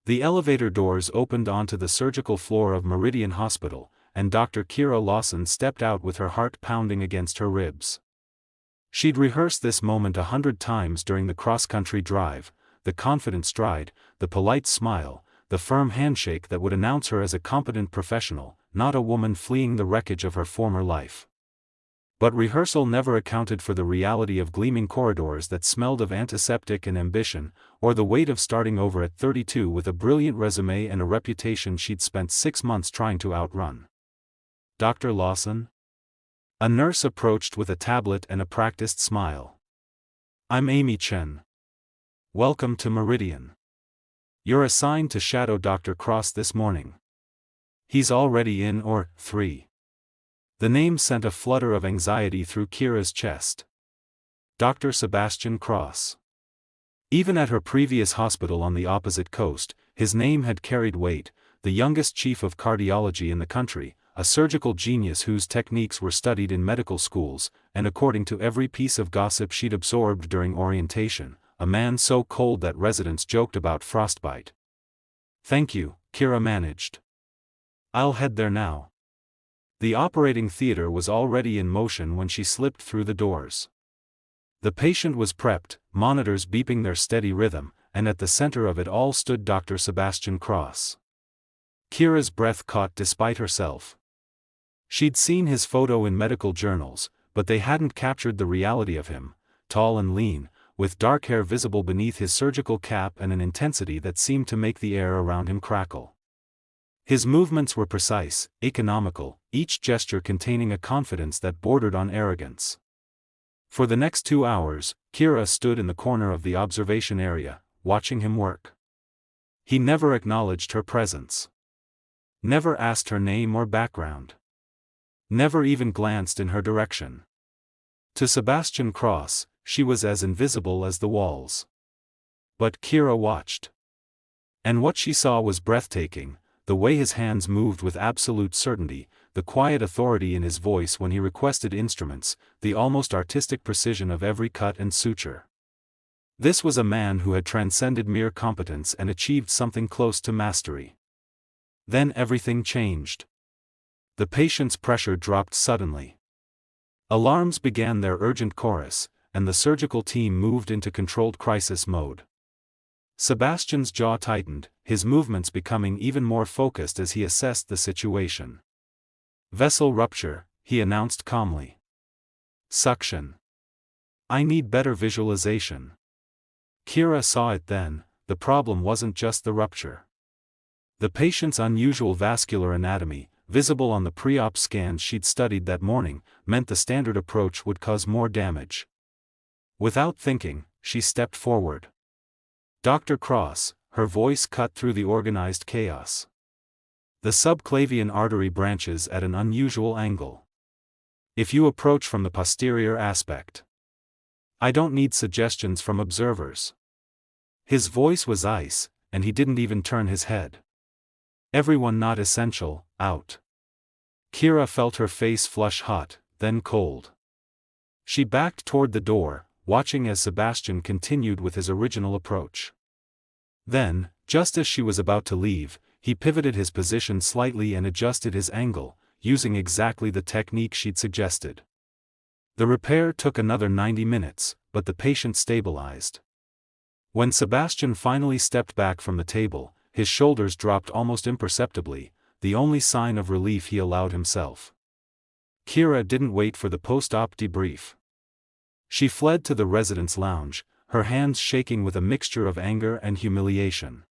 The elevator doors opened onto the surgical floor of Meridian Hospital, and Dr. Kira Lawson stepped out with her heart pounding against her ribs. She'd rehearsed this moment 100 times during the cross-country drive, the confident stride, the polite smile, the firm handshake that would announce her as a competent professional, not a woman fleeing the wreckage of her former life. But rehearsal never accounted for the reality of gleaming corridors that smelled of antiseptic and ambition, or the weight of starting over at 32 with a brilliant resume and a reputation she'd spent 6 months trying to outrun. Dr. Lawson? A nurse approached with a tablet and a practiced smile. I'm Amy Chen. Welcome to Meridian. You're assigned to shadow Dr. Cross this morning. He's already in or 3. The name sent a flutter of anxiety through Kira's chest. Dr. Sebastian Cross. Even at her previous hospital on the opposite coast, his name had carried weight, the youngest chief of cardiology in the country, a surgical genius whose techniques were studied in medical schools, and according to every piece of gossip she'd absorbed during orientation, a man so cold that residents joked about frostbite. Thank you, Kira managed. I'll head there now. The operating theater was already in motion when she slipped through the doors. The patient was prepped, monitors beeping their steady rhythm, and at the center of it all stood Dr. Sebastian Cross. Kira's breath caught despite herself. She'd seen his photo in medical journals, but they hadn't captured the reality of him, tall and lean, with dark hair visible beneath his surgical cap and an intensity that seemed to make the air around him crackle. His movements were precise, economical, each gesture containing a confidence that bordered on arrogance. For the next 2 hours, Kira stood in the corner of the observation area, watching him work. He never acknowledged her presence. Never asked her name or background. Never even glanced in her direction. To Sebastian Cross, she was as invisible as the walls. But Kira watched. And what she saw was breathtaking. The way his hands moved with absolute certainty, the quiet authority in his voice when he requested instruments, the almost artistic precision of every cut and suture. This was a man who had transcended mere competence and achieved something close to mastery. Then everything changed. The patient's pressure dropped suddenly. Alarms began their urgent chorus, and the surgical team moved into controlled crisis mode. Sebastian's jaw tightened, his movements becoming even more focused as he assessed the situation. Vessel rupture, he announced calmly. Suction. I need better visualization. Kira saw it then, the problem wasn't just the rupture. The patient's unusual vascular anatomy, visible on the pre-op scans she'd studied that morning, meant the standard approach would cause more damage. Without thinking, she stepped forward. Dr. Cross, her voice cut through the organized chaos. The subclavian artery branches at an unusual angle. If you approach from the posterior aspect. I don't need suggestions from observers. His voice was ice, and he didn't even turn his head. Everyone not essential, out. Kira felt her face flush hot, then cold. She backed toward the door, watching as Sebastian continued with his original approach. Then, just as she was about to leave, he pivoted his position slightly and adjusted his angle, using exactly the technique she'd suggested. The repair took another 90 minutes, but the patient stabilized. When Sebastian finally stepped back from the table, his shoulders dropped almost imperceptibly, the only sign of relief he allowed himself. Kira didn't wait for the post-op debrief. She fled to the residence lounge, her hands shaking with a mixture of anger and humiliation.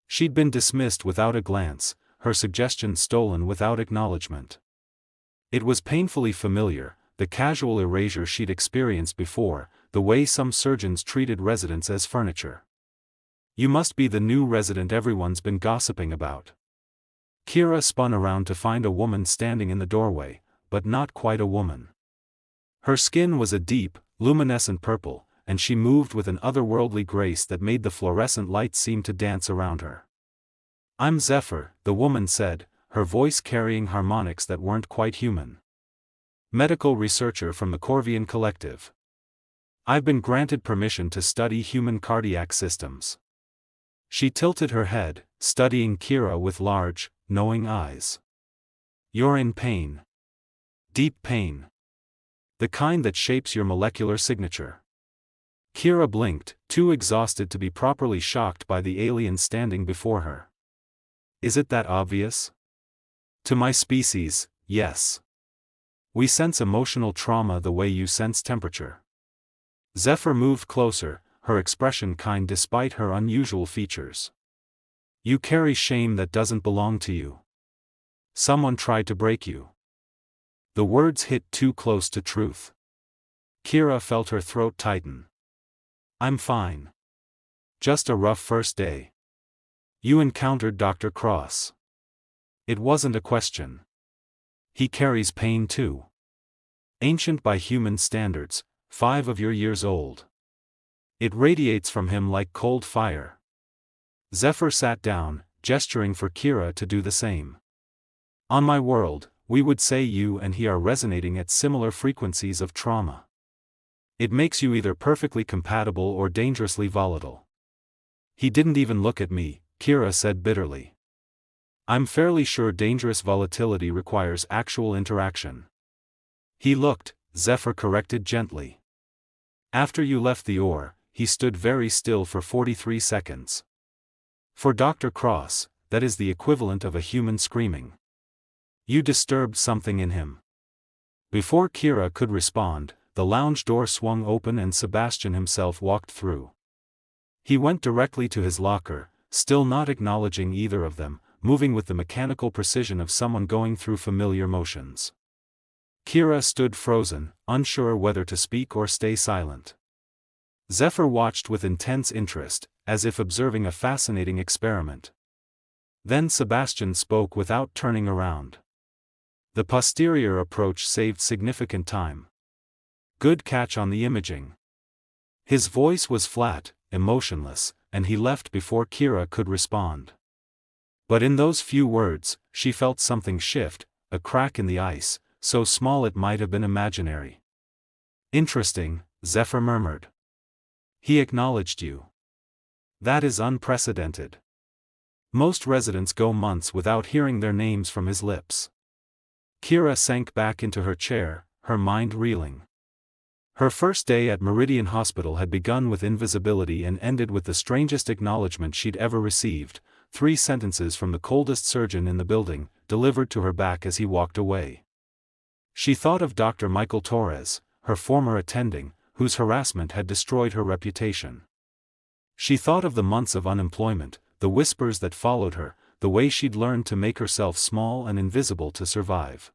She'd been dismissed without a glance, her suggestions stolen without acknowledgement. It was painfully familiar, the casual erasure she'd experienced before, the way some surgeons treated residents as furniture. You must be the new resident everyone's been gossiping about. Kira spun around to find a woman standing in the doorway, but not quite a woman. Her skin was a deep, luminescent purple, and she moved with an otherworldly grace that made the fluorescent light seem to dance around her. I'm Zephyr, the woman said, her voice carrying harmonics that weren't quite human. Medical researcher from the Corvian Collective. I've been granted permission to study human cardiac systems. She tilted her head, studying Kira with large, knowing eyes. You're in pain. Deep pain. The kind that shapes your molecular signature. Kira blinked, too exhausted to be properly shocked by the alien standing before her. Is it that obvious? To my species, yes. We sense emotional trauma the way you sense temperature. Zephyr moved closer, her expression kind despite her unusual features. You carry shame that doesn't belong to you. Someone tried to break you. The words hit too close to truth. Kira felt her throat tighten. I'm fine. Just a rough first day. You encountered Dr. Cross. It wasn't a question. He carries pain too. Ancient by human standards, 5 of your years old. It radiates from him like cold fire. Zephyr sat down, gesturing for Kira to do the same. On my world, we would say you and he are resonating at similar frequencies of trauma. It makes you either perfectly compatible or dangerously volatile. He didn't even look at me, Kira said bitterly. I'm fairly sure dangerous volatility requires actual interaction. He looked, Zephyr corrected gently. After you left the ore, he stood very still for 43 seconds. For Dr. Cross, that is the equivalent of a human screaming. You disturbed something in him. Before Kira could respond, the lounge door swung open and Sebastian himself walked through. He went directly to his locker, still not acknowledging either of them, moving with the mechanical precision of someone going through familiar motions. Kira stood frozen, unsure whether to speak or stay silent. Zephyr watched with intense interest, as if observing a fascinating experiment. Then Sebastian spoke without turning around. The posterior approach saved significant time. Good catch on the imaging. His voice was flat, emotionless, and he left before Kira could respond. But in those few words, she felt something shift, a crack in the ice, so small it might have been imaginary. Interesting, Zephyr murmured. He acknowledged you. That is unprecedented. Most residents go months without hearing their names from his lips. Kira sank back into her chair, her mind reeling. Her first day at Meridian Hospital had begun with invisibility and ended with the strangest acknowledgement she'd ever received, 3 sentences from the coldest surgeon in the building, delivered to her back as he walked away. She thought of Dr. Michael Torres, her former attending, whose harassment had destroyed her reputation. She thought of the months of unemployment, the whispers that followed her, the way she'd learned to make herself small and invisible to survive.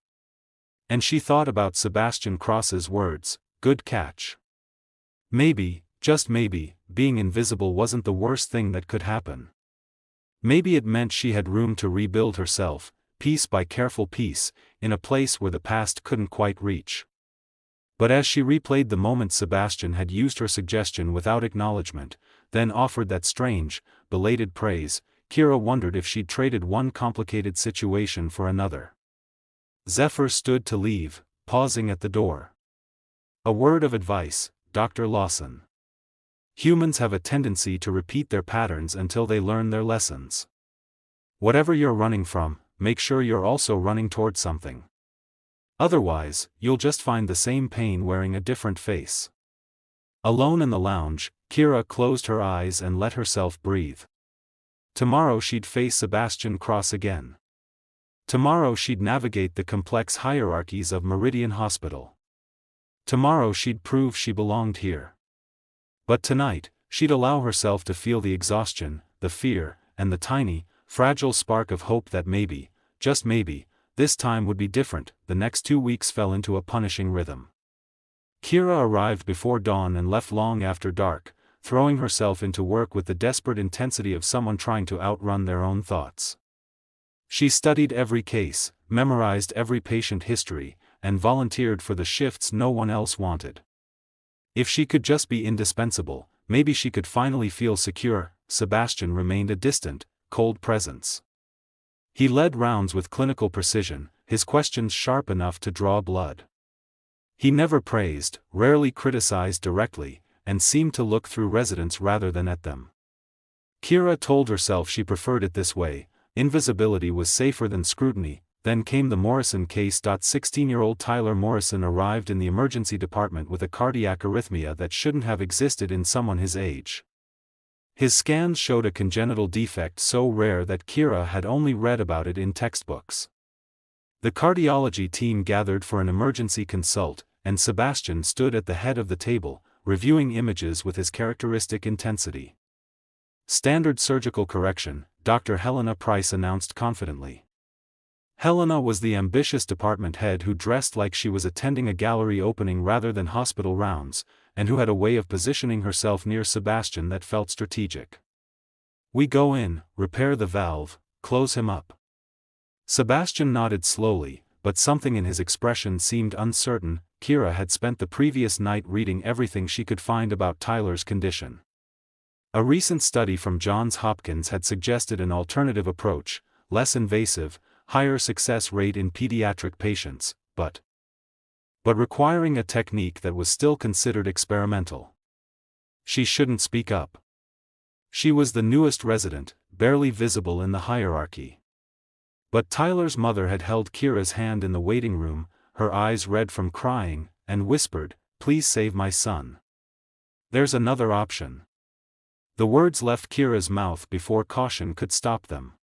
And she thought about Sebastian Cross's words, good catch. Maybe, just maybe, being invisible wasn't the worst thing that could happen. Maybe it meant she had room to rebuild herself, piece by careful piece, in a place where the past couldn't quite reach. But as she replayed the moment Sebastian had used her suggestion without acknowledgement, then offered that strange, belated praise, Kira wondered if she'd traded one complicated situation for another. Zephyr stood to leave, pausing at the door. A word of advice, Dr. Lawson. Humans have a tendency to repeat their patterns until they learn their lessons. Whatever you're running from, make sure you're also running toward something. Otherwise, you'll just find the same pain wearing a different face. Alone in the lounge, Kira closed her eyes and let herself breathe. Tomorrow she'd face Sebastian Cross again. Tomorrow she'd navigate the complex hierarchies of Meridian Hospital. Tomorrow she'd prove she belonged here. But tonight, she'd allow herself to feel the exhaustion, the fear, and the tiny, fragile spark of hope that maybe, just maybe, this time would be different. The next 2 weeks fell into a punishing rhythm. Kira arrived before dawn and left long after dark, throwing herself into work with the desperate intensity of someone trying to outrun their own thoughts. She studied every case, memorized every patient history, and volunteered for the shifts no one else wanted. If she could just be indispensable, maybe she could finally feel secure. Sebastian remained a distant, cold presence. He led rounds with clinical precision, his questions sharp enough to draw blood. He never praised, rarely criticized directly, and seemed to look through residents rather than at them. Kira told herself she preferred it this way. Invisibility was safer than scrutiny. Then came the Morrison case. 16-year-old Tyler Morrison arrived in the emergency department with a cardiac arrhythmia that shouldn't have existed in someone his age. His scans showed a congenital defect so rare that Kira had only read about it in textbooks. The cardiology team gathered for an emergency consult, and Sebastian stood at the head of the table, reviewing images with his characteristic intensity. "Standard surgical correction," Dr. Helena Price announced confidently. Helena was the ambitious department head who dressed like she was attending a gallery opening rather than hospital rounds, and who had a way of positioning herself near Sebastian that felt strategic. "We go in, repair the valve, close him up." Sebastian nodded slowly, but something in his expression seemed uncertain. Kira had spent the previous night reading everything she could find about Tyler's condition. A recent study from Johns Hopkins had suggested an alternative approach, less invasive, higher success rate in pediatric patients, but requiring a technique that was still considered experimental. She shouldn't speak up. She was the newest resident, barely visible in the hierarchy. But Tyler's mother had held Kira's hand in the waiting room, her eyes red from crying, and whispered, "Please save my son. There's another option." The words left Kira's mouth before caution could stop them.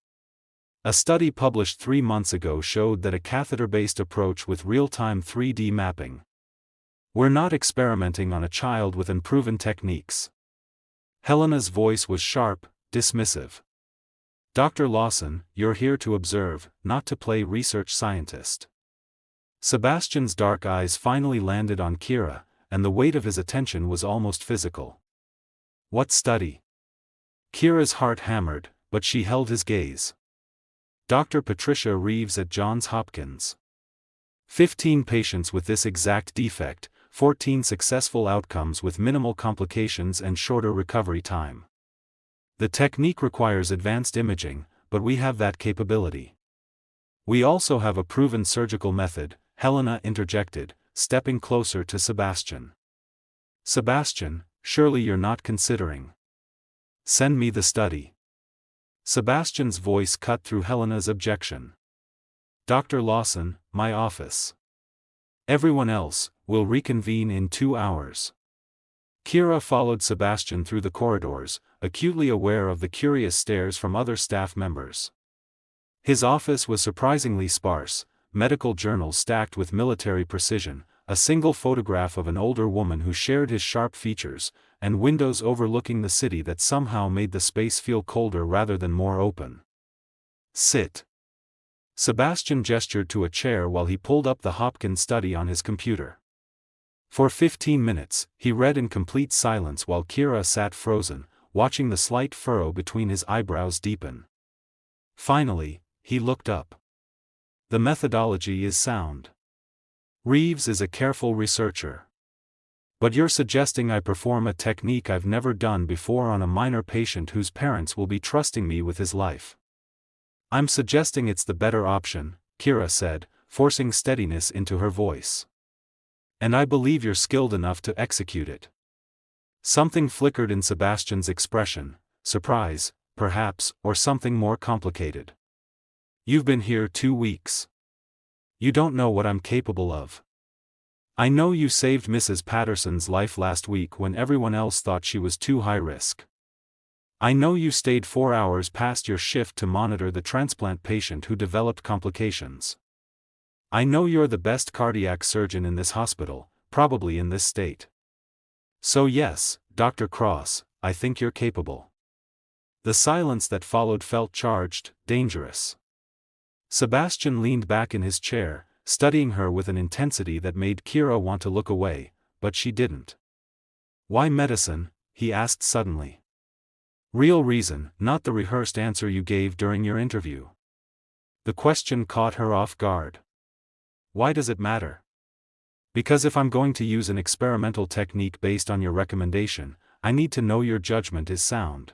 A study published 3 months ago showed that a catheter-based approach with real-time 3D mapping. "We're not experimenting on a child with unproven techniques." Helena's voice was sharp, dismissive. "Dr. Lawson, you're here to observe, not to play research scientist." Sebastian's dark eyes finally landed on Kira, and the weight of his attention was almost physical. "What study?" Kira's heart hammered, but she held his gaze. "Dr. Patricia Reeves at Johns Hopkins. 15 patients with this exact defect, 14 successful outcomes with minimal complications and shorter recovery time. The technique requires advanced imaging, but we have that capability." "We also have a proven surgical method," Helena interjected, stepping closer to Sebastian. "Sebastian, surely you're not considering." "Send me the study." Sebastian's voice cut through Helena's objection. "Dr. Lawson, my office. Everyone else, will reconvene in 2 hours." Kira followed Sebastian through the corridors, acutely aware of the curious stares from other staff members. His office was surprisingly sparse, medical journals stacked with military precision, a single photograph of an older woman who shared his sharp features, and windows overlooking the city that somehow made the space feel colder rather than more open. "Sit." Sebastian gestured to a chair while he pulled up the Hopkins study on his computer. For 15 minutes, he read in complete silence while Kira sat frozen, watching the slight furrow between his eyebrows deepen. Finally, he looked up. "The methodology is sound. Reeves is a careful researcher. But you're suggesting I perform a technique I've never done before on a minor patient whose parents will be trusting me with his life." "I'm suggesting it's the better option," Kira said, forcing steadiness into her voice. "And I believe you're skilled enough to execute it." Something flickered in Sebastian's expression, surprise, perhaps, or something more complicated. "You've been here 2 weeks. You don't know what I'm capable of. I know you saved Mrs. Patterson's life last week when everyone else thought she was too high risk. I know you stayed 4 hours past your shift to monitor the transplant patient who developed complications. I know you're the best cardiac surgeon in this hospital, probably in this state. So yes, Dr. Cross, I think you're capable." The silence that followed felt charged, dangerous. Sebastian leaned back in his chair, studying her with an intensity that made Kira want to look away, but she didn't. "Why medicine?" he asked suddenly. "Real reason, not the rehearsed answer you gave during your interview." The question caught her off guard. "Why does it matter?" "Because if I'm going to use an experimental technique based on your recommendation, I need to know your judgment is sound.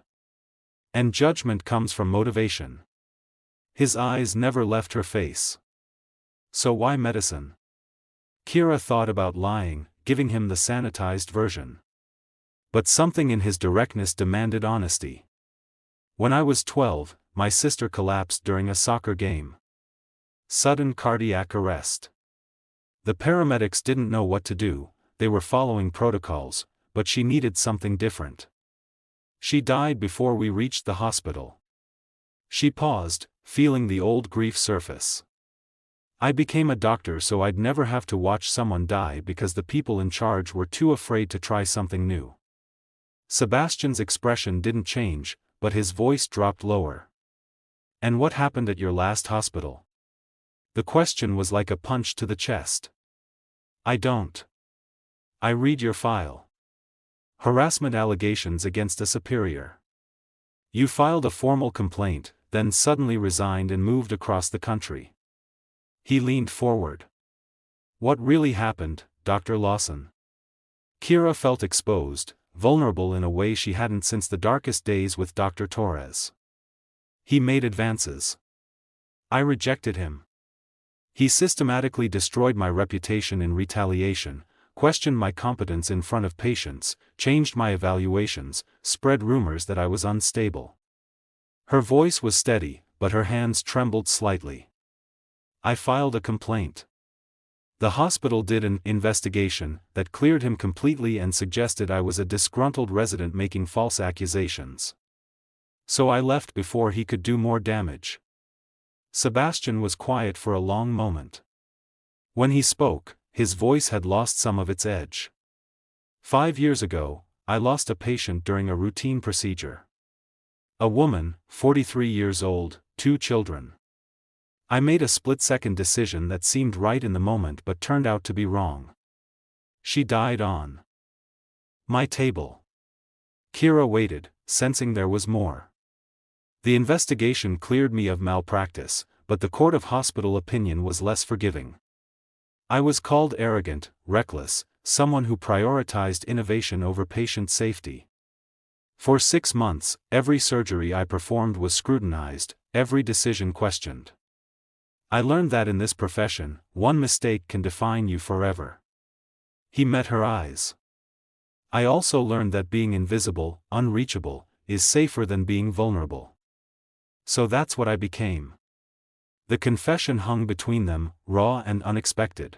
And judgment comes from motivation." His eyes never left her face. "So why medicine?" Kira thought about lying, giving him the sanitized version. But something in his directness demanded honesty. When I was 12, my sister collapsed during a soccer game. Sudden cardiac arrest. The paramedics didn't know what to do, they were following protocols, but she needed something different. She died before we reached the hospital. She paused, feeling the old grief surface. I became a doctor so I'd never have to watch someone die because the people in charge were too afraid to try something new. Sebastian's expression didn't change, but his voice dropped lower. And what happened at your last hospital? The question was like a punch to the chest. I don't. I read your file. Harassment allegations against a superior. You filed a formal complaint, then suddenly resigned and moved across the country. He leaned forward. What really happened, Dr. Lawson? Kira felt exposed, vulnerable in a way she hadn't since the darkest days with Dr. Torres. He made advances. I rejected him. He systematically destroyed my reputation in retaliation, questioned my competence in front of patients, changed my evaluations, spread rumors that I was unstable. Her voice was steady, but her hands trembled slightly. I filed a complaint. The hospital did an investigation that cleared him completely and suggested I was a disgruntled resident making false accusations. So I left before he could do more damage. Sebastian was quiet for a long moment. When he spoke, his voice had lost some of its edge. 5 years ago, I lost a patient during a routine procedure. A woman, 43 years old, 2 children. I made a split-second decision that seemed right in the moment but turned out to be wrong. She died on my table. Kira waited, sensing there was more. The investigation cleared me of malpractice, but the court of hospital opinion was less forgiving. I was called arrogant, reckless, someone who prioritized innovation over patient safety. For 6 months, every surgery I performed was scrutinized, every decision questioned. I learned that in this profession, one mistake can define you forever. He met her eyes. I also learned that being invisible, unreachable, is safer than being vulnerable. So that's what I became. The confession hung between them, raw and unexpected.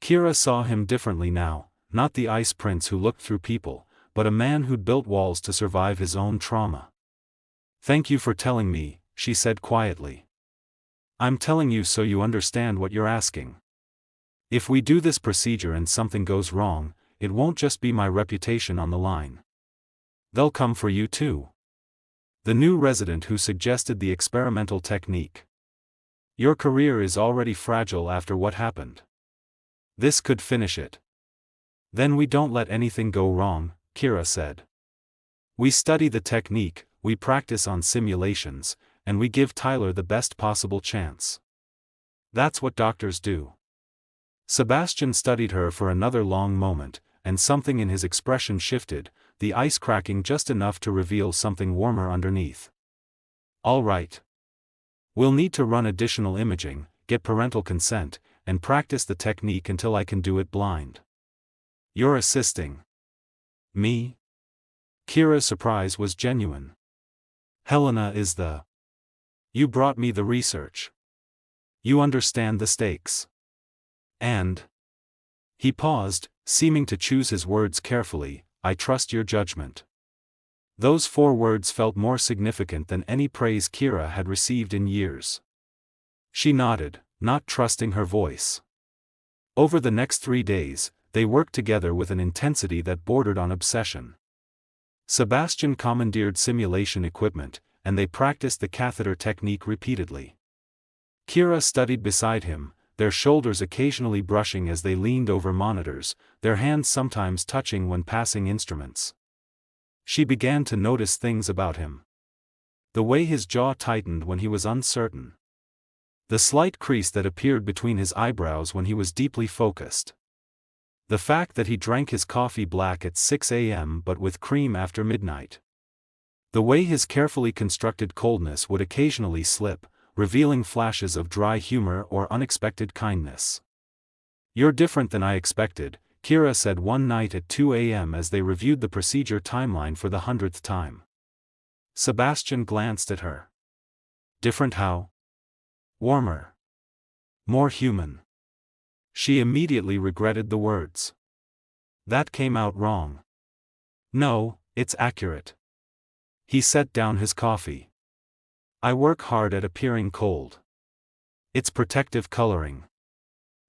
Kira saw him differently now, not the ice prince who looked through people, but a man who'd built walls to survive his own trauma. Thank you for telling me, she said quietly. I'm telling you so you understand what you're asking. If we do this procedure and something goes wrong, it won't just be my reputation on the line. They'll come for you too. The new resident who suggested the experimental technique. Your career is already fragile after what happened. This could finish it. Then we don't let anything go wrong, Kira said. We study the technique, we practice on simulations, and we give Tyler the best possible chance. That's what doctors do. Sebastian studied her for another long moment, and something in his expression shifted, the ice cracking just enough to reveal something warmer underneath. All right. We'll need to run additional imaging, get parental consent, and practice the technique until I can do it blind. You're assisting me? Kira's surprise was genuine. Helena is the... You brought me the research. You understand the stakes. And... He paused, seeming to choose his words carefully, I trust your judgment. Those 4 words felt more significant than any praise Kira had received in years. She nodded, not trusting her voice. Over the next 3 days, they worked together with an intensity that bordered on obsession. Sebastian commandeered simulation equipment, and they practiced the catheter technique repeatedly. Kira studied beside him, their shoulders occasionally brushing as they leaned over monitors, their hands sometimes touching when passing instruments. She began to notice things about him. The way his jaw tightened when he was uncertain. The slight crease that appeared between his eyebrows when he was deeply focused. The fact that he drank his coffee black at 6 a.m. but with cream after midnight. The way his carefully constructed coldness would occasionally slip, revealing flashes of dry humor or unexpected kindness. You're different than I expected, Kira said one night at 2 a.m. as they reviewed the procedure timeline for the 100th time. Sebastian glanced at her. Different how? Warmer. More human. She immediately regretted the words. That came out wrong. No, it's accurate. He set down his coffee. I work hard at appearing cold. It's protective coloring.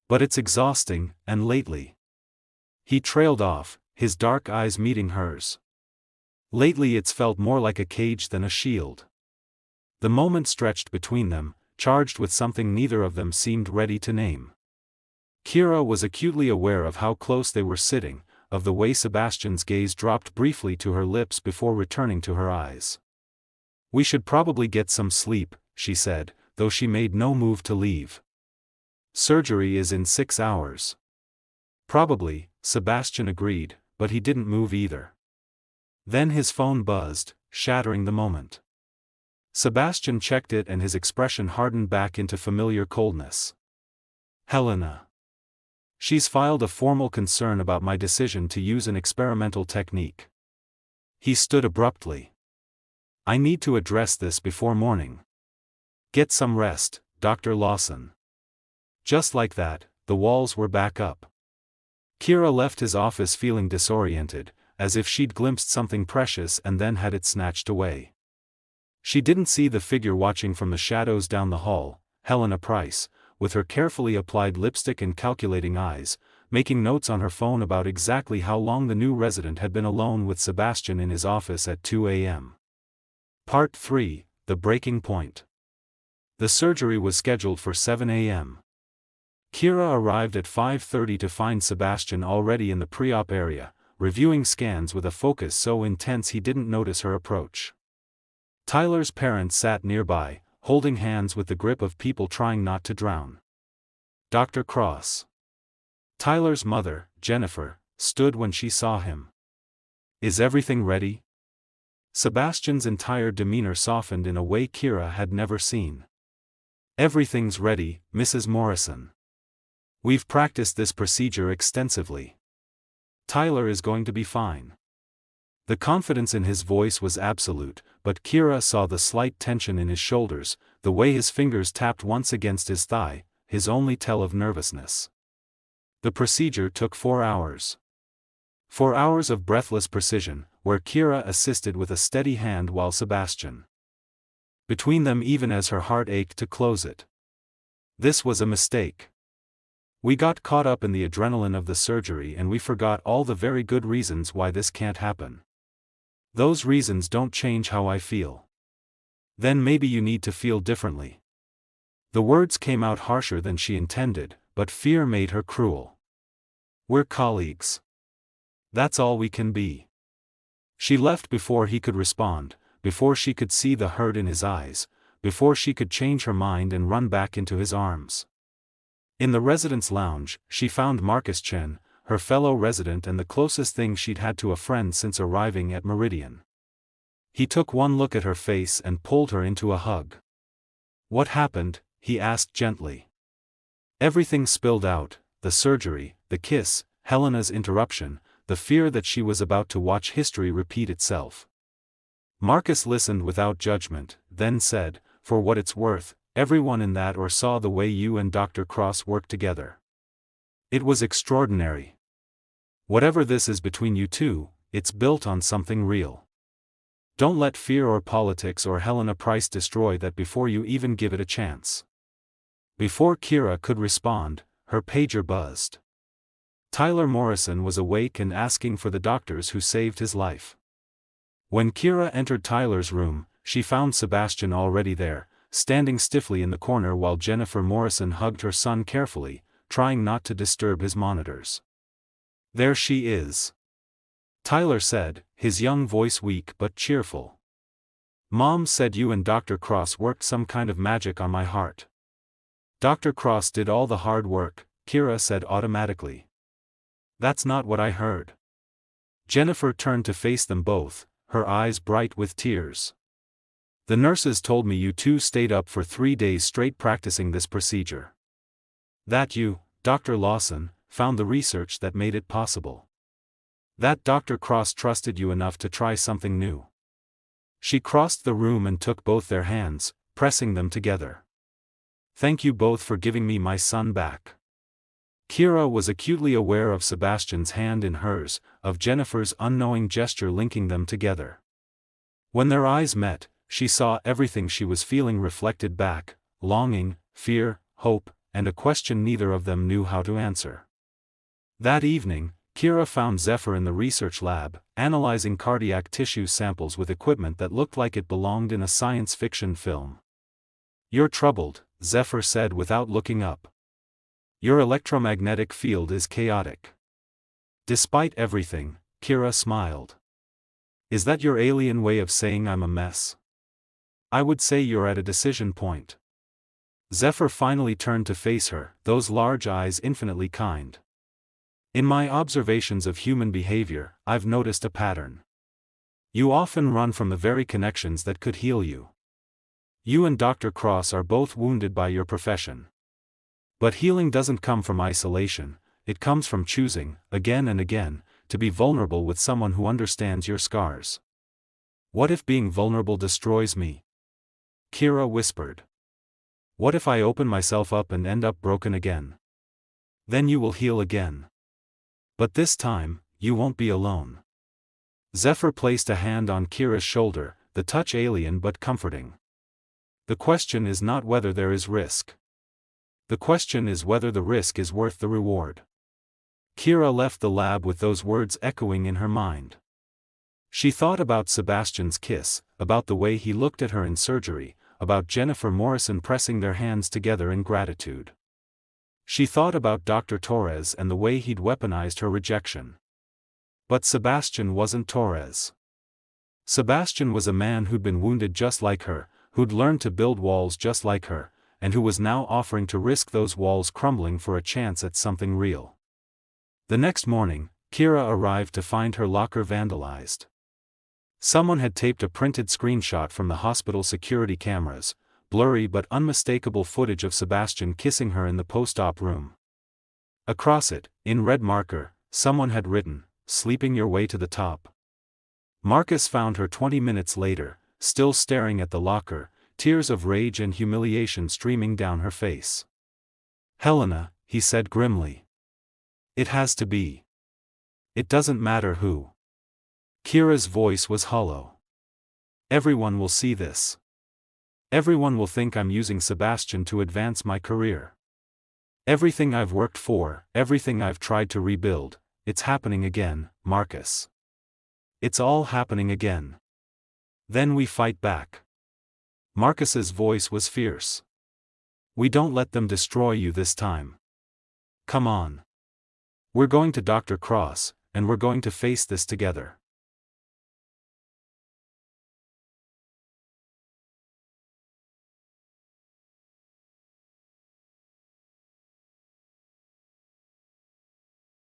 But it's exhausting, and lately. He trailed off, his dark eyes meeting hers. Lately it's felt more like a cage than a shield. The moment stretched between them, charged with something neither of them seemed ready to name. Kira was acutely aware of how close they were sitting, of the way Sebastian's gaze dropped briefly to her lips before returning to her eyes. We should probably get some sleep, she said, though she made no move to leave. Surgery is in 6 hours. Probably, Sebastian agreed, but he didn't move either. Then his phone buzzed, shattering the moment. Sebastian checked it and his expression hardened back into familiar coldness. Helena. She's filed a formal concern about my decision to use an experimental technique. He stood abruptly. I need to address this before morning. Get some rest, Dr. Lawson. Just like that, the walls were back up. Kira left his office feeling disoriented, as if she'd glimpsed something precious and then had it snatched away. She didn't see the figure watching from the shadows down the hall, Helena Price, with her carefully applied lipstick and calculating eyes, making notes on her phone about exactly how long the new resident had been alone with Sebastian in his office at 2 a.m. Part 3, The Breaking Point. The surgery was scheduled for 7 a.m. Kira arrived at 5:30 to find Sebastian already in the pre-op area, reviewing scans with a focus so intense he didn't notice her approach. Tyler's parents sat nearby, holding hands with the grip of people trying not to drown. Dr. Cross. Tyler's mother, Jennifer, stood when she saw him. Is everything ready? Sebastian's entire demeanor softened in a way Kira had never seen. Everything's ready, Mrs. Morrison. We've practiced this procedure extensively. Tyler is going to be fine. The confidence in his voice was absolute, but Kira saw the slight tension in his shoulders, the way his fingers tapped once against his thigh, his only tell of nervousness. The procedure took 4 hours. 4 hours of breathless precision, where Kira assisted with a steady hand while Sebastian. Between them even as her heart ached to close it. This was a mistake. We got caught up in the adrenaline of the surgery and we forgot all the very good reasons why this can't happen. Those reasons don't change how I feel. Then maybe you need to feel differently. The words came out harsher than she intended, but fear made her cruel. We're colleagues. That's all we can be. She left before he could respond, before she could see the hurt in his eyes, before she could change her mind and run back into his arms. In the residence lounge, she found Marcus Chen, her fellow resident and the closest thing she'd had to a friend since arriving at Meridian. He took one look at her face and pulled her into a hug. What happened? He asked gently. Everything spilled out, the surgery, the kiss, Helena's interruption, the fear that she was about to watch history repeat itself. Marcus listened without judgment, then said, for what it's worth, everyone in that or saw the way you and Dr. Cross worked together. It was extraordinary. Whatever this is between you two, it's built on something real. Don't let fear or politics or Helena Price destroy that before you even give it a chance. Before Kira could respond, her pager buzzed. Tyler Morrison was awake and asking for the doctors who saved his life. When Kira entered Tyler's room, she found Sebastian already there, standing stiffly in the corner while Jennifer Morrison hugged her son carefully, trying not to disturb his monitors. There she is. Tyler said, his young voice weak but cheerful. Mom said you and Dr. Cross worked some kind of magic on my heart. Dr. Cross did all the hard work, Kira said automatically. That's not what I heard. Jennifer turned to face them both, her eyes bright with tears. The nurses told me you two stayed up for 3 days straight practicing this procedure. That you, Dr. Lawson, found the research that made it possible. That Dr. Cross trusted you enough to try something new. She crossed the room and took both their hands, pressing them together. "Thank you both for giving me my son back." Kira was acutely aware of Sebastian's hand in hers, of Jennifer's unknowing gesture linking them together. When their eyes met, she saw everything she was feeling reflected back: longing, fear, hope, and a question neither of them knew how to answer. That evening, Kira found Zephyr in the research lab, analyzing cardiac tissue samples with equipment that looked like it belonged in a science fiction film. "You're troubled," Zephyr said without looking up. "Your electromagnetic field is chaotic." Despite everything, Kira smiled. "Is that your alien way of saying I'm a mess?" "I would say you're at a decision point." Zephyr finally turned to face her, those large eyes infinitely kind. "In my observations of human behavior, I've noticed a pattern. You often run from the very connections that could heal you. You and Dr. Cross are both wounded by your profession. But healing doesn't come from isolation, it comes from choosing, again and again, to be vulnerable with someone who understands your scars." "What if being vulnerable destroys me?" Kira whispered. "What if I open myself up and end up broken again? Then you will heal again. But this time, you won't be alone." Zephyr placed a hand on Kira's shoulder, the touch alien but comforting. "The question is not whether there is risk. The question is whether the risk is worth the reward." Kira left the lab with those words echoing in her mind. She thought about Sebastian's kiss, about the way he looked at her in surgery, about Jennifer Morrison pressing their hands together in gratitude. She thought about Dr. Torres and the way he'd weaponized her rejection. But Sebastian wasn't Torres. Sebastian was a man who'd been wounded just like her, who'd learned to build walls just like her, and who was now offering to risk those walls crumbling for a chance at something real. The next morning, Kira arrived to find her locker vandalized. Someone had taped a printed screenshot from the hospital security cameras, blurry but unmistakable footage of Sebastian kissing her in the post-op room. Across it, in red marker, someone had written, "Sleeping your way to the top." Marcus found her 20 minutes later, still staring at the locker, tears of rage and humiliation streaming down her face. "Helena," he said grimly. "It has to be. It doesn't matter who." Kira's voice was hollow. "Everyone will see this. Everyone will think I'm using Sebastian to advance my career. Everything I've worked for, everything I've tried to rebuild, it's happening again, Marcus. It's all happening again. Then we fight back." Marcus's voice was fierce. "We don't let them destroy you this time. Come on. We're going to Dr. Cross, and we're going to face this together."